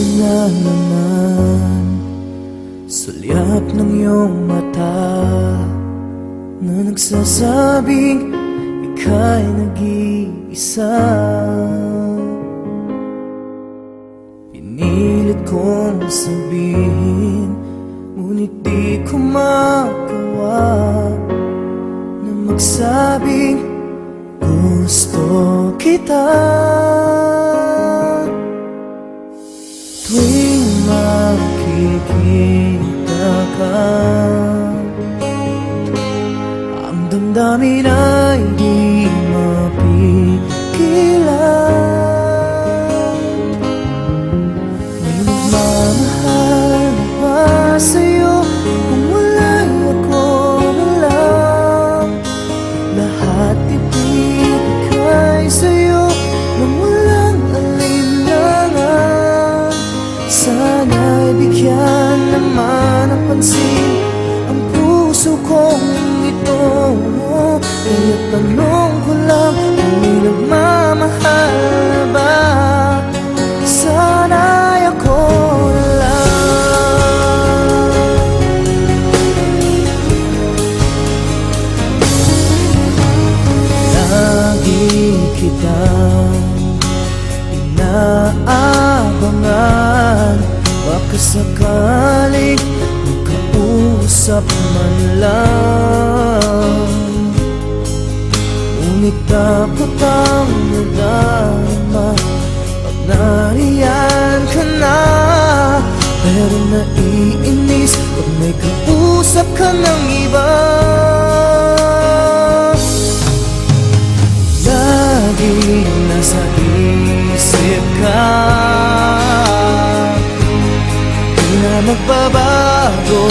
Ito na naman, sulyap ng iyong mata na nagsasabing ika'y nag-iisa. Pinilit kong sabihin, ngunit di ko magawa na magsabing gusto kita. Tuwing makikita ka, ang damdamin ay di mapigilan. May nagmamahal na ba sa'yo kung wala'y ako na lang? Lahat ibibigay sa'yo nang walang alinlangan. Sana'y bigyan naman ng pansin ang puso kong ito. Kaya tanong ko lang kung may nagmamahal na ba? Sana'y ako lang. Lagi kitang inaabangan, baka sakaling makausap man lang. Ngunit dapat ang nadama pag nariyan ka na. Pero naiinis pag may kausap ka ng iba. Lagi nasa isip ka, di na magbabago